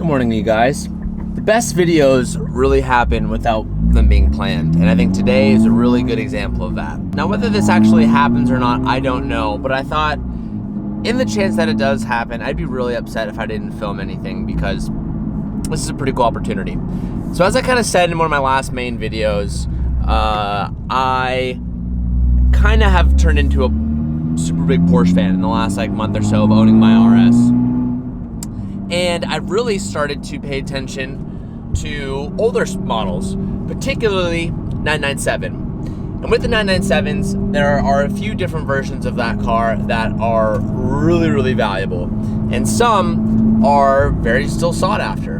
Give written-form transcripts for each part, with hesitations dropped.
Good morning to you guys. The best videos really happen without them being planned, and I think today is a really good example of that. Now, whether this actually happens or not, I don't know, but I thought in the chance that it does happen, I'd be really upset if I didn't film anything because this is a pretty cool opportunity. So as I kind of said in one of my last main videos, I kind of have turned into a super big Porsche fan in the last month or so of owning my RS. And I've really started to pay attention to older models, particularly 997. And with the 997s, there are a few different versions of that car that are really, really valuable. And some are very still sought after.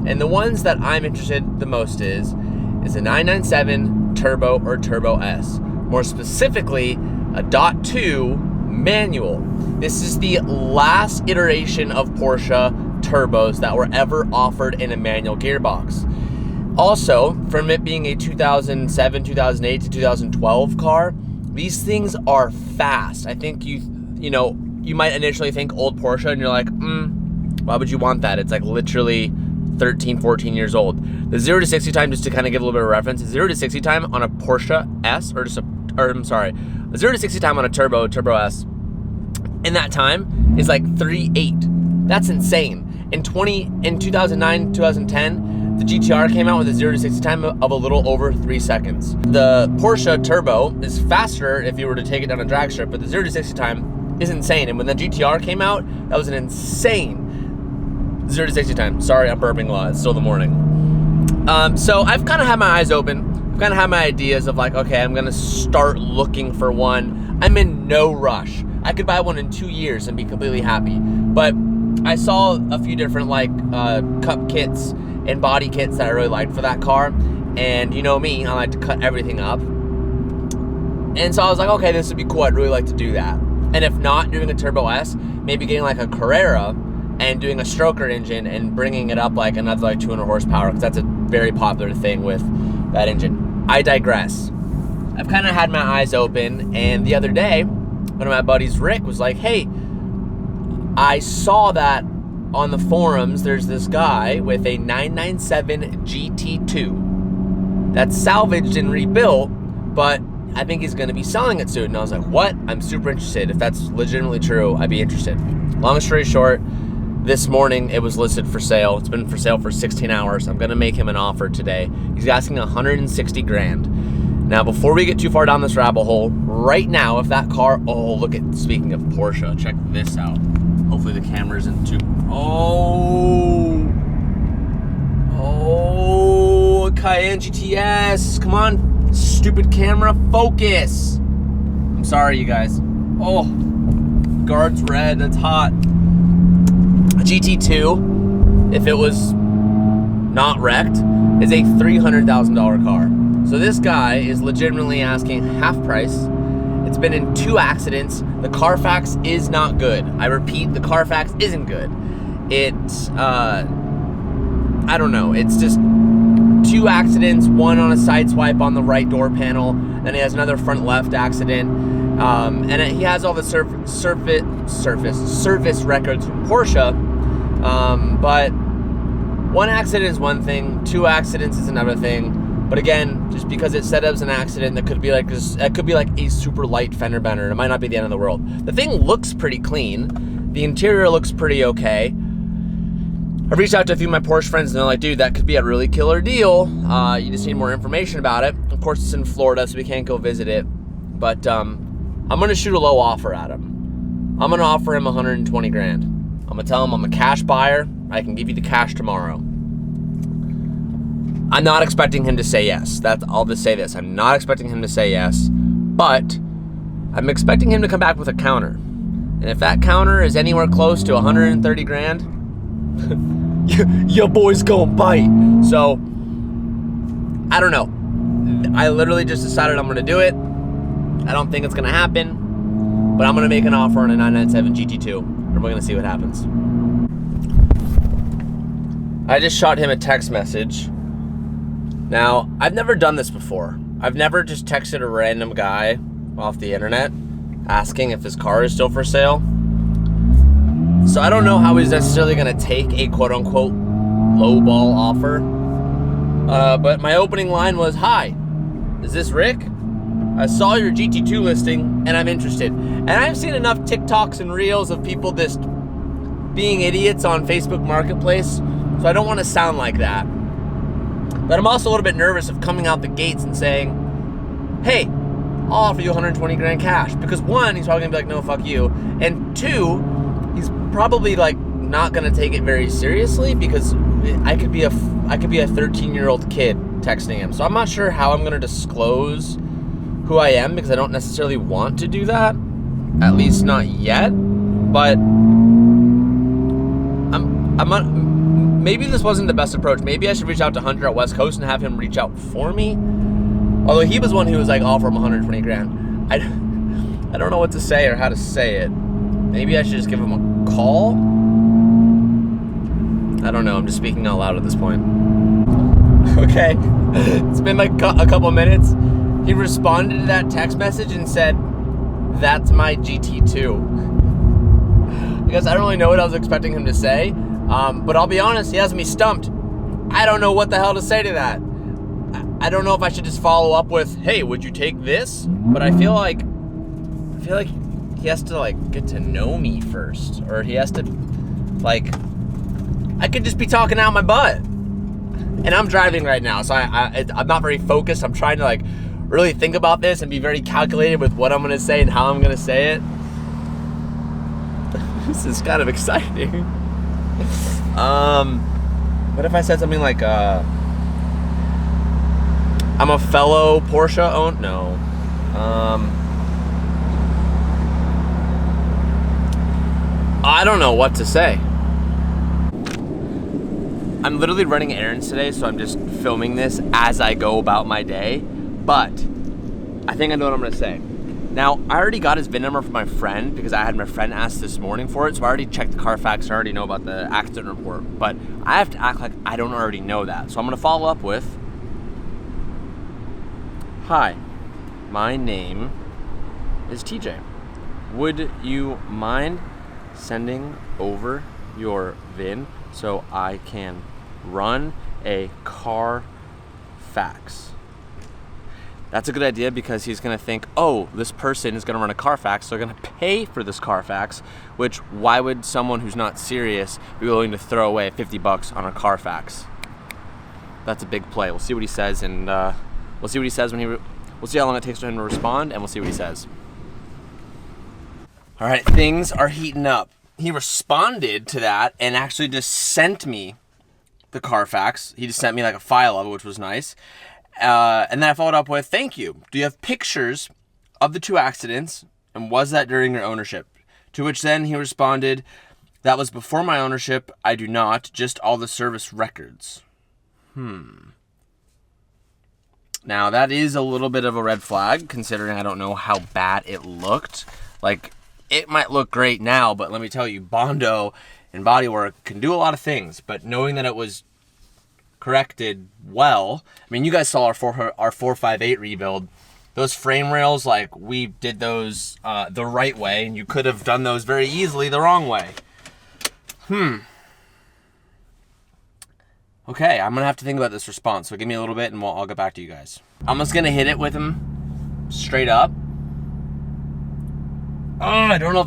And the ones that I'm interested the most is a 997 Turbo or Turbo S. More specifically, a .2 manual. This is the last iteration of Porsche turbos that were ever offered in a manual gearbox. Also, from it being a 2007, 2008 to 2012 car, these things are fast. I think you might initially think old Porsche and you're like, why would you want that? It's like literally 13, 14 years old. The 0 to 60 time, just to kind of give a little bit of reference, 0 to 60 time on a Porsche S, the 0 to 60 time on a Turbo S, in that time is like 3.8. That's insane. In 2009, 2010, the GTR came out with a 0 to 60 time of a little over 3 seconds. The Porsche Turbo is faster if you were to take it down a drag strip, but the 0 to 60 time is insane. And when the GTR came out, that was an insane 0 to 60 time. Sorry, I'm burping a lot. It's still the morning. So I've kind of had my eyes open. I've kind of had my ideas of okay, I'm gonna start looking for one. I'm in no rush. I could buy one in 2 years and be completely happy. But I saw a few different cup kits and body kits that I really liked for that car. And you know me, I like to cut everything up. And so I was like, okay, this would be cool. I'd really like to do that. And if not doing a Turbo S, maybe getting a Carrera and doing a stroker engine and bringing it up another 200 horsepower, because that's a very popular thing with that engine. I digress. I've kind of had my eyes open, and the other day, one of my buddies, Rick, was like, hey, I saw that on the forums, there's this guy with a 997 GT2 that's salvaged and rebuilt, but I think he's gonna be selling it soon. And I was like, what? I'm super interested. If that's legitimately true, I'd be interested. Long story short, this morning it was listed for sale. It's been for sale for 16 hours. I'm gonna make him an offer today. He's asking 160 grand. Now, before we get too far down this rabbit hole, right now, if that car, speaking of Porsche, check this out. Hopefully the camera isn't too, Cayenne GTS, come on, stupid camera, focus. I'm sorry, you guys. Oh, guard's red, that's hot. A GT2, if it was not wrecked, is a $300,000 car. So this guy is legitimately asking half price. It's been in 2 accidents. The Carfax is not good. I repeat, the Carfax isn't good. It's, I don't know. It's just 2 accidents, one on a side swipe on the right door panel. Then he has another front left accident. And he has all the service records from Porsche. But 1 accident is one thing, 2 accidents is another thing. But again, just because it set up as an accident, that could be a super light fender bender. It might not be the end of the world. The thing looks pretty clean. The interior looks pretty okay. I've reached out to a few of my Porsche friends and they're like, dude, that could be a really killer deal. You just need more information about it. Of course, it's in Florida, so we can't go visit it. But I'm gonna shoot a low offer at him. I'm gonna offer him 120 grand. I'm gonna tell him I'm a cash buyer. I can give you the cash tomorrow. I'm not expecting him to say yes. I'll just say this. I'm not expecting him to say yes, but I'm expecting him to come back with a counter. And if that counter is anywhere close to 130 grand, your boy's gonna bite. So, I don't know. I literally just decided I'm gonna do it. I don't think it's gonna happen, but I'm gonna make an offer on a 997 GT2, and we're gonna see what happens. I just shot him a text message. Now, I've never done this before. I've never just texted a random guy off the internet asking if his car is still for sale. So I don't know how he's necessarily gonna take a quote-unquote lowball offer. But my opening line was, "Hi, is this Rick? I saw your GT2 listing and I'm interested." And I've seen enough TikToks and reels of people just being idiots on Facebook Marketplace, so I don't want to sound like that. But I'm also a little bit nervous of coming out the gates and saying, "Hey, I'll offer you 120 grand cash." Because one, he's probably gonna be like, "No, fuck you." And two, he's probably like not gonna take it very seriously, because I could be a 13-year-old kid texting him. So I'm not sure how I'm gonna disclose who I am, because I don't necessarily want to do that, at least not yet. But maybe this wasn't the best approach. Maybe I should reach out to Hunter at West Coast and have him reach out for me. Although he was one who was like, offer him 120 grand. I don't know what to say or how to say it. Maybe I should just give him a call? I don't know, I'm just speaking out loud at this point. Okay, it's been like a couple minutes. He responded to that text message and said, "That's my GT2. I guess I don't really know what I was expecting him to say, but I'll be honest, he has me stumped. I don't know what the hell to say to that. I don't know if I should just follow up with, "Hey, would you take this?" But I feel like he has to like get to know me first, or he has to like, I could just be talking out my butt. And I'm driving right now, so I'm not very focused. I'm trying to like really think about this and be very calculated with what I'm gonna say and how I'm gonna say it. This is kind of exciting. What if I said something like, I'm a fellow Porsche owner? No. I don't know what to say. I'm literally running errands today, so I'm just filming this as I go about my day. But I think I know what I'm gonna say. Now, I already got his VIN number from my friend because I had my friend ask this morning for it, so I already checked the Carfax, I already know about the accident report. But I have to act like I don't already know that. So I'm gonna follow up with, "Hi, my name is TJ. Would you mind sending over your VIN so I can run a Carfax?" That's a good idea, because he's gonna think, oh, this person is gonna run a Carfax, so they're gonna pay for this Carfax, which why would someone who's not serious be willing to throw away 50 bucks on a Carfax? That's a big play. We'll see what he says, and we'll see what he says we'll see how long it takes for him to respond, and we'll see what he says. All right, things are heating up. He responded to that and actually just sent me the Carfax. He just sent me like a file of it, which was nice. And then I followed up with, "Thank you. Do you have pictures of the two accidents? And was that during your ownership?" To which then he responded, "That was before my ownership. I do not. Just all the service records." Now that is a little bit of a red flag, considering I don't know how bad it looked. Like, it might look great now, but let me tell you, Bondo and bodywork can do a lot of things. But knowing that it was corrected well, I mean, you guys saw our 458 rebuild. Those frame rails, like, we did those the right way, and you could have done those very easily the wrong way. Okay, I'm gonna have to think about this response, so give me a little bit and I'll get back to you guys. I'm just gonna hit it with him straight up. I don't know.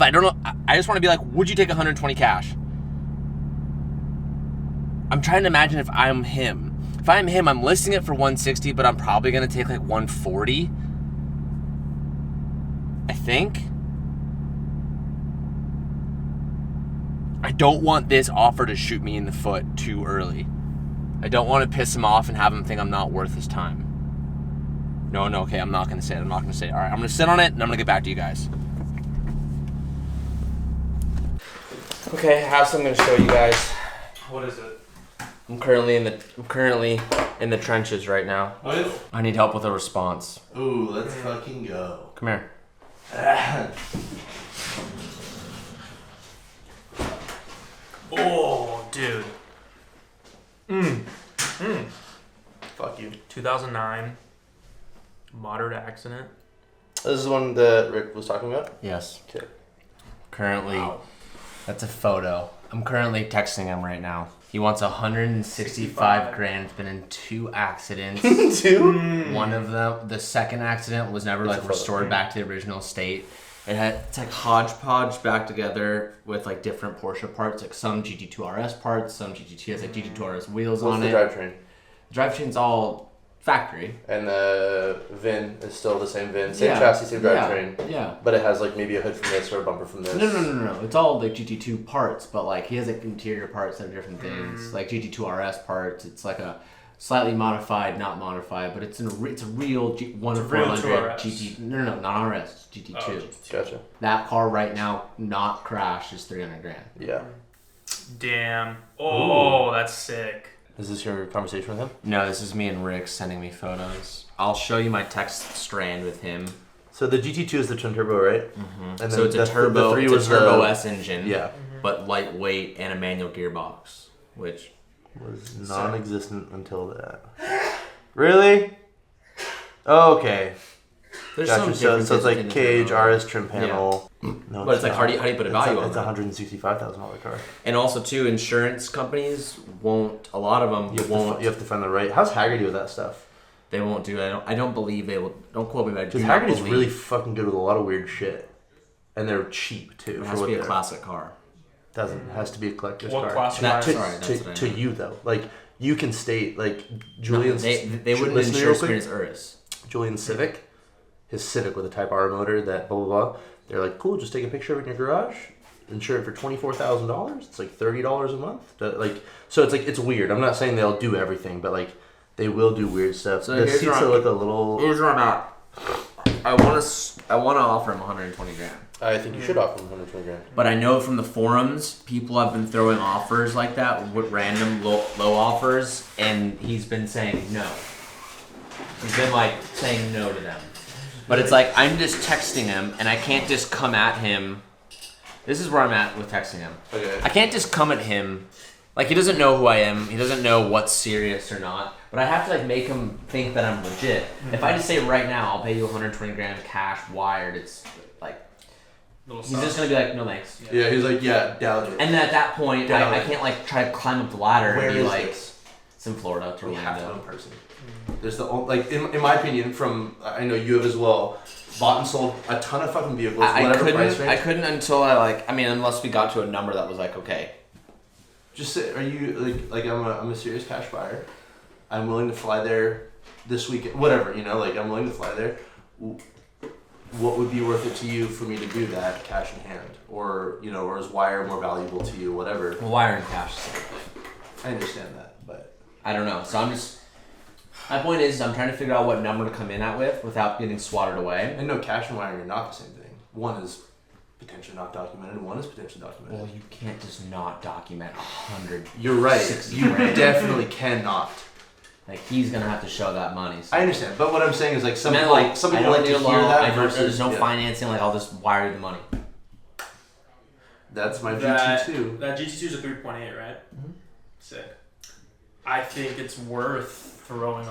I just want to be like, would you take 120 cash? I'm trying to imagine if I'm him. If I'm him, I'm listing it for 160, but I'm probably gonna take like 140. I think. I don't want this offer to shoot me in the foot too early. I don't want to piss him off and have him think I'm not worth his time. No, okay, I'm not gonna say it. All right, I'm gonna sit on it and I'm gonna get back to you guys. Okay, I have something to show you guys. What is it? I'm currently in the trenches right now. What? I need help with a response. Ooh, let's fucking go. Come here. Oh, dude. Fuck you. 2009. Moderate accident. This is the one that Rick was talking about? Yes. Okay. Currently. Wow. That's a photo. I'm currently texting him right now. He wants 165 grand. It's been in 2 accidents. 2? One of them, the second accident was never like restored back to the original state. It's like hodgepodge back together with like different Porsche parts, like some GT2 RS parts, some GT2 has like GT2 RS wheels on it. What's the drivetrain? The drivetrain's all factory. And the VIN is still the same VIN, same chassis, same drivetrain. Yeah. But it has like maybe a hood from this or a bumper from this. No. It's all like GT2 parts, but like he has like interior parts that are different things, like GT2 RS parts. It's like a slightly modified, not modified, but it's a real 1-400 GT. No, not RS, GT2. Oh, gotcha. That car right now, not crashed, is 300 grand. Yeah. Damn. Oh, that's sick. Is this your conversation with him? No, this is me and Rick sending me photos. I'll show you my text strand with him. So the GT2 is the twin turbo, right? Mm-hmm. And so it's a turbo. It's a turbo S engine. Yeah. But lightweight and a manual gearbox, which was non-existent until that. Really? Oh, okay. There's gotcha. some differences. So it's like cage, RS trim panel. Yeah. No, but it's like how do you put a value on it? It's a $165,000 car. And also too, insurance companies won't. A lot of them won't. You have to find the right. How's Haggerty with that stuff? They won't do it. I don't believe they will. Don't quote me, but I do Because not Haggerty's believe. really fucking good with a lot of weird shit, and they're cheap too. It has to be a classic car. Doesn't has to be a collector's What car. class? To you though, like you can state like Julian's. No, they wouldn't insure Spirit's Urus. Julian's Civic, his Civic with a Type R motor that blah blah blah. They're like, cool, just take a picture of it in your garage, insure it for $24,000. It's like $30 a month. Like, so it's like it's weird. I'm not saying they'll do everything, but like they will do weird stuff. So the seats are like a little. Here's where I'm at. I want to offer him 120 grand. I think you should offer him 120 grand. But I know from the forums, people have been throwing offers like that, with random low offers, and he's been saying no. He's been like saying no to them. But it's like, I'm just texting him, and I can't just come at him. This is where I'm at with texting him. Okay. I can't just come at him. Like, he doesn't know who I am. He doesn't know what's serious or not. But I have to, like, make him think that I'm legit. Mm-hmm. If I just say right now, I'll pay you 120 grand cash, wired, it's like, he's just going to be like, no thanks. Yeah, he's like, yeah, doubt it. And then at that point, I can't, like, try to climb up the ladder Where and be is like, this? it's in Florida, to We have to Orlando. know in person. There's the only, like in my opinion, from I know you have as well, bought and sold a ton of fucking vehicles. I couldn't until unless we got to a number that was like, okay. Just say, are you like I'm a serious cash buyer. I'm willing to fly there this weekend, whatever, you know, like I'm willing to fly there. What would be worth it to you for me to do that cash in hand, or you know, or is wire more valuable to you, whatever? Well, wire and cash is the same thing. I understand that, but I don't know. So I'm just. My point is, I'm trying to figure out what number to come in at without getting swatted away. I know cash and wiring are not the same thing. One is potentially not documented, and one is potentially documented. Well, you can't just not document 100. You're right. 60 You grand. definitely cannot. Like, he's gonna have to show that money. So. I understand, but what I'm saying is like some people I like to don't need hear a loan. that There's versus no financing. Like, I'll just wire you the money. That's my GT2. That GT2 is a 3.8, right? Mm-hmm. Sick. I think it's worth throwing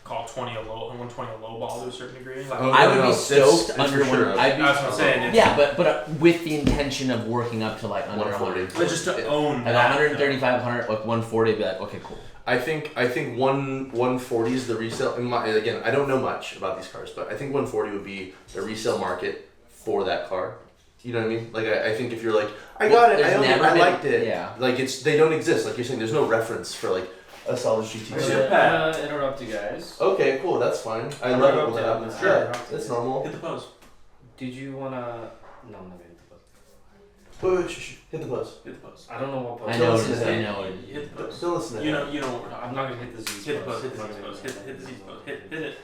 call 20 a low, 120 a low ball to a certain degree. Like, Oh, I would no, be stoked it's under for one. sure. I'd be. That's what I'm saying. Yeah, but with the intention of working up to like under 140. 100. But just to own Like that. 135, 100, like 140, be like, okay, cool. I think 140 is the resale. Again, I don't know much about these cars, but I think 140 would be the resale market for that car. You know what I mean? Like I think if you're like, I got it, I owned it, I liked it. Yeah. Like they don't exist. Like you're saying, there's no reference for like a Salvaged GT2. I'm gonna interrupt you guys. Okay, cool, that's fine. I love it when that happens. Yeah, that's normal. Hit the pose. Did you wanna? No, I'm not gonna hit the button. Wait, hit the buzz. Hit the pose. I don't know what button. I know listen it is. to I him. know it. Hit the pose. Don't listen to You him. know what we're talking I'm not gonna hit the Z. Hit the pose. Hit the I'm not Z gonna pose. hit Hit the Z pose. Hit it.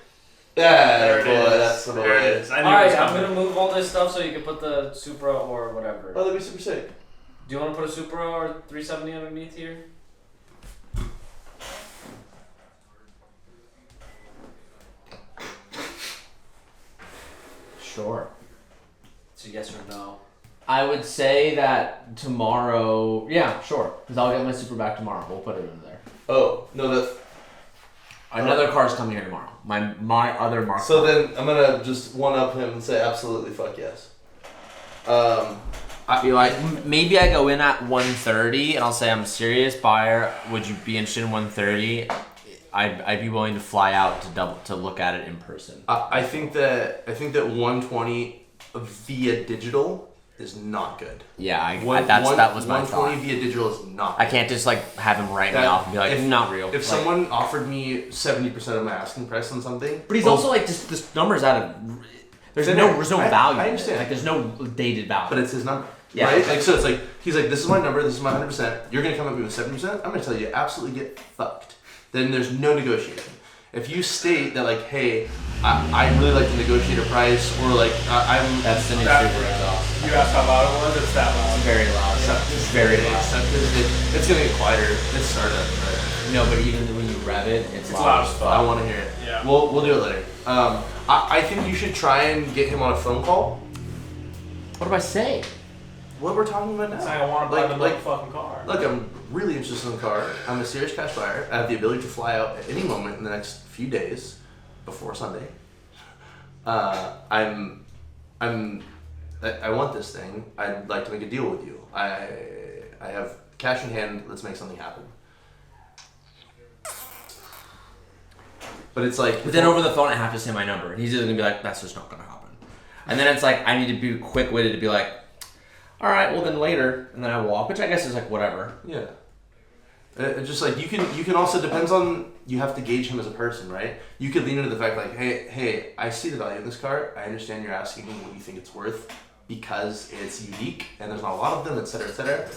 Yeah, There it boy, is. that's the There it way. is. I knew All it was right, I'm coming. gonna move all this stuff so you can put the Supra or whatever. Oh, that'd be super sick. Do you want to put a Supra or 370 underneath here? Sure. It's a yes or no. I would say that tomorrow. Yeah, sure. Because I'll get my Super back tomorrow. We'll put it in there. Oh no, that's. Another car's coming here tomorrow. My other Mark. So then I'm gonna just one up him and say absolutely fuck yes. be like, maybe I go in at 130 and I'll say I'm a serious buyer. Would you be interested in 130? I'd be willing to fly out to look at it in person. I think that 120 via digital is not good. Yeah, that was my 120 thought. via digital is not. I can't just like have him write me off and be like, not real. If someone offered me 70% of my asking price on something, but he's also like just this number's out of. There's no value. I understand. Like there's no dated value. But it's his number. Yeah. Right? Like so, it's like he's like, this is my number. This is my 100%. You're gonna come at me with 70%. I'm gonna tell you, absolutely get fucked. Then there's no negotiation. If you state that like, hey, I really like to negotiate a price, or like I'm. That's the new super exhaust. You asked how loud it was. It's that loud. It's very loud. It's very loud. It's gonna get quieter. It's startup. Right? No, but even when you rev it, it's loud as fuck. I want to hear it. Yeah. We'll do it later. I think you should try and get him on a phone call. What do I say? What we're talking about now. It's like I want to buy the motherfucking car. Look, I'm really interested in the car. I'm a serious cash buyer. I have the ability to fly out at any moment in the next few days before Sunday. I want this thing. I'd like to make a deal with you. I have cash in hand. Let's make something happen. But it's like. But then over the phone, I have to say my number, and he's either gonna be like, "That's just not gonna happen," and then it's like I need to be quick-witted to be like, "All right, well then later," and then I walk, which I guess is like whatever. Yeah. Just like you can also depends on, you have to gauge him as a person, right? You could lean into the fact like, hey, I see the value in this car. I understand you're asking me what you think it's worth because it's unique and there's not a lot of them, etc., etc.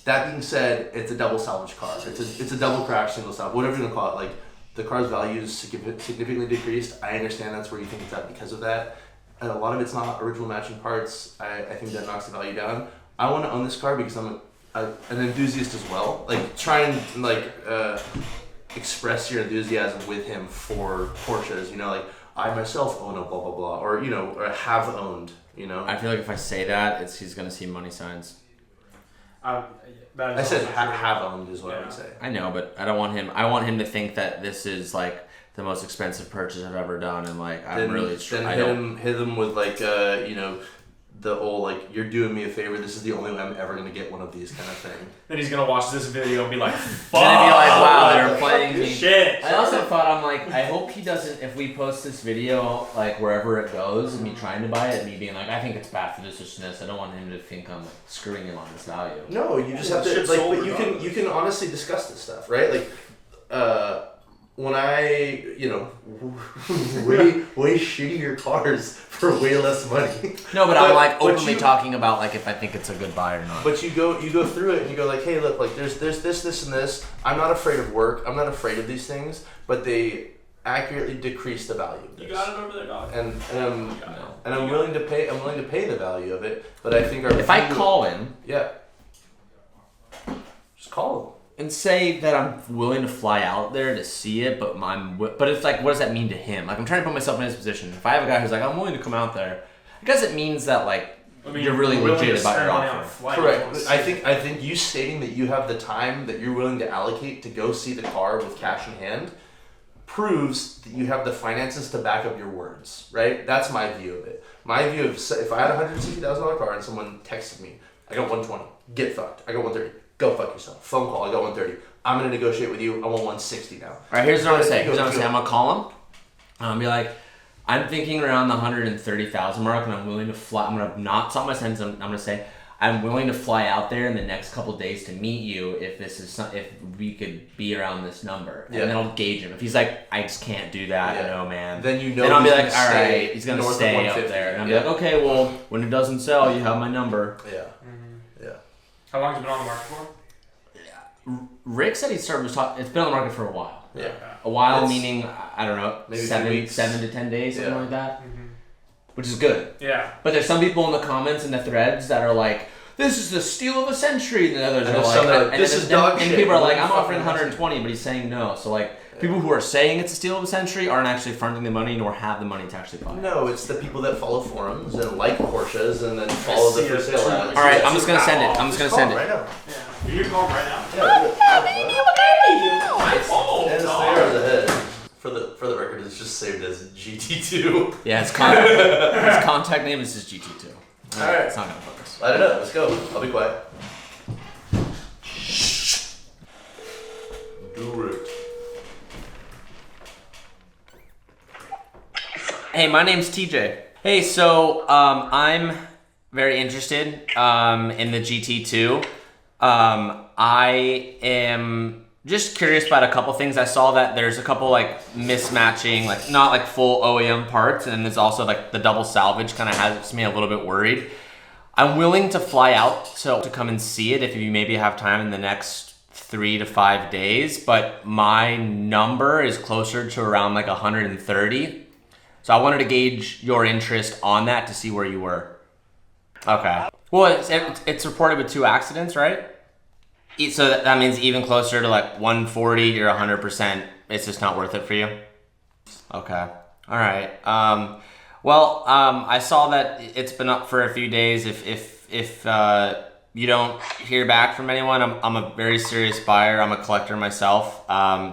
That being said, it's a double salvage car. It's a double crash, single salvage, whatever you want to call it. Like the car's value is significantly decreased. I understand that's where you think it's at because of that. And a lot of it's not original matching parts. I think that knocks the value down. I want to own this car because I'm an enthusiast as well. Like try and like express your enthusiasm with him for Porsches. You know, like I myself own a blah blah blah, or you know, or have owned. You know, I feel like if I say that, he's gonna see money signs. I said have owned is what I would say. I know, but I don't want him. I want him to think that this is like the most expensive purchase I've ever done, and like I'm really. Then hit him with like you know, the old like, you're doing me a favor. This is the only way I'm ever gonna get one of these kind of thing. Then he's gonna watch this video and be like, "Fuck!" Then he'd be like, "Wow, they're playing me." Shit. I also thought, I'm like, I hope he doesn't. If we post this video like wherever it goes, and me trying to buy it, and me being like, I think it's bad for this or this. I don't want him to think I'm like screwing him on this value. No, you just have to like. But you can honestly discuss this stuff, right? Like, when I, you know, way shittier cars for way less money. No, but I'm like openly talking about like if I think it's a good buy or not. But you go through it and you go like, hey, look, like there's this and this. I'm not afraid of work. I'm not afraid of these things, but they accurately decrease the value of this. You got it over there, dog. And I'm willing to pay. I'm willing to pay the value of it. But I think if I call him, yeah, just call him. And say that I'm willing to fly out there to see it, but it's like, what does that mean to him? Like, I'm trying to put myself in his position. If I have a guy who's like, I'm willing to come out there, I guess it means that like you're really legit about your offer. Correct. I think you stating that you have the time that you're willing to allocate to go see the car with cash in hand proves that you have the finances to back up your words. Right? That's my view of it. My view of, if I had a $160,000 car and someone texted me, I got 120, get fucked. I got 130. Go fuck yourself. Phone call, I got 130. I'm going to negotiate with you. I want 160 now. All right, here's what I'm going to say. I'm going to call him. I'm going to be like, I'm thinking around the 130,000 mark, and I'm willing to fly. I'm going to not stop my sentence. I'm going to say, I'm willing to fly out there in the next couple days to meet you if we could be around this number. And then I'll gauge him. If he's like, I just can't do that, no, man. Then you know. Then I'll be like, all right, he's going to stay up there. And I'll be like, okay, well, when it doesn't sell, you have my number. Yeah. How long has it been on the market for? Rick said it's been on the market for a while. Yeah. A while meaning, I don't know, maybe 7 to 10 days, something like that. Mm-hmm. Which is good. Yeah. But there's some people in the comments and the threads that are like, this is the steal of a century, and the others are like, this is dog shit. And people are like, I'm offering 120, but he's saying no. So like, people who are saying it's a steal of a century aren't actually fronting the money nor have the money to actually buy it. No, it's the people that follow forums and like Porsches and then follow the for sale ads. All right, I'm just gonna send it. I'm just gonna send it. Right now. Yeah. You're calling right now? And it's there on the head. For the record, it's just saved as GT2. Yeah, his contact name is just GT2. All right. It's not gonna focus. Light it up. Let's go. I'll be quiet. Do it. Hey, my name's TJ. Hey, so I'm very interested in the GT2. I am just curious about a couple things. I saw that there's a couple like mismatching, like not like full OEM parts, and then there's also like the double salvage kind of has me a little bit worried. I'm willing to fly out to come and see it if you maybe have time in the next 3 to 5 days, but my number is closer to around like 130. So I wanted to gauge your interest on that to see where you were. Okay. Well, it's reported with 2 accidents, right? So that means even closer to like 140, you're 100%. It's just not worth it for you? Okay. All right. I saw that it's been up for a few days. If you don't hear back from anyone, I'm a very serious buyer. I'm a collector myself.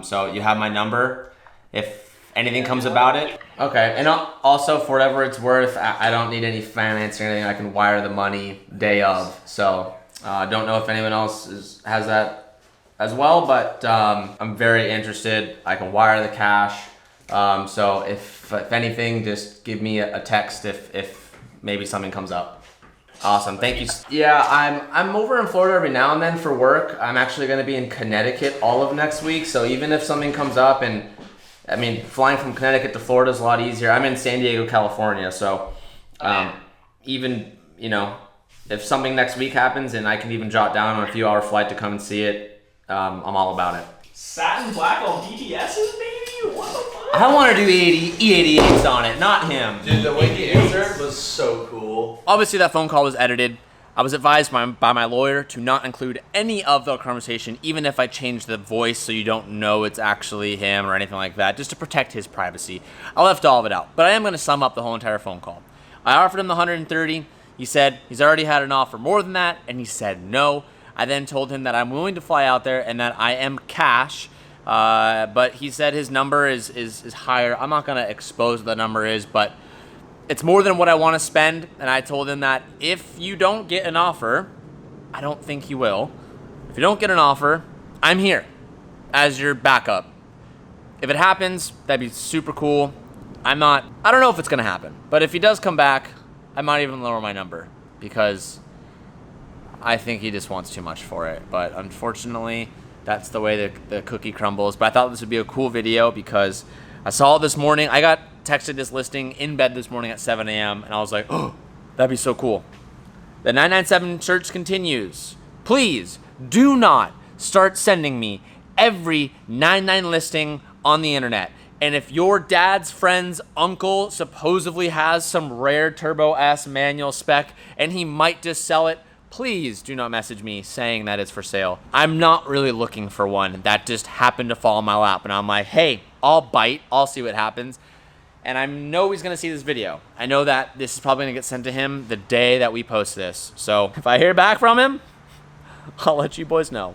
So you have my number. If anything comes about it. Okay, and also for whatever it's worth, I don't need any financing or anything. I can wire the money day of. So don't know if anyone else has that as well, but I'm very interested. I can wire the cash. So if anything, just give me a text if maybe something comes up. Awesome, thank you. Yeah, I'm over in Florida every now and then for work. I'm actually gonna be in Connecticut all of next week. So even if something comes up, and I mean, flying from Connecticut to Florida is a lot easier. I'm in San Diego, California, so even, you know, if something next week happens and I can even jot down on a few-hour flight to come and see it, I'm all about it. Satin black on BBS's, baby? What the fuck? I want to do E88s on it, not him. Dude, the way he answered was so cool. Obviously, that phone call was edited. I was advised by my lawyer to not include any of the conversation, even if I change the voice so you don't know it's actually him or anything like that, just to protect his privacy. I left all of it out, but I am going to sum up the whole entire phone call. I offered him the 130. He said he's already had an offer more than that, and he said no. I then told him that I'm willing to fly out there and that I am cash, but he said his number is higher. I'm not going to expose what the number is, but it's more than what I want to spend, and I told him that if you don't get an offer, I don't think you will. If you don't get an offer, I'm here as your backup. If it happens, that'd be super cool. I don't know if it's going to happen, but if he does come back, I might even lower my number because I think he just wants too much for it. But unfortunately, that's the way the cookie crumbles. But I thought this would be a cool video because I saw it this morning. I got texted this listing in bed this morning at 7 a.m. and I was like, oh, that'd be so cool. The 997 search continues. Please do not start sending me every 99 listing on the internet. And if your dad's friend's uncle supposedly has some rare turbo S manual spec and he might just sell it, please do not message me saying that it's for sale. I'm not really looking for one. That just happened to fall in my lap. And I'm like, hey, I'll bite. I'll see what happens. And I know he's going to see this video. I know that this is probably going to get sent to him the day that we post this. So if I hear back from him, I'll let you boys know.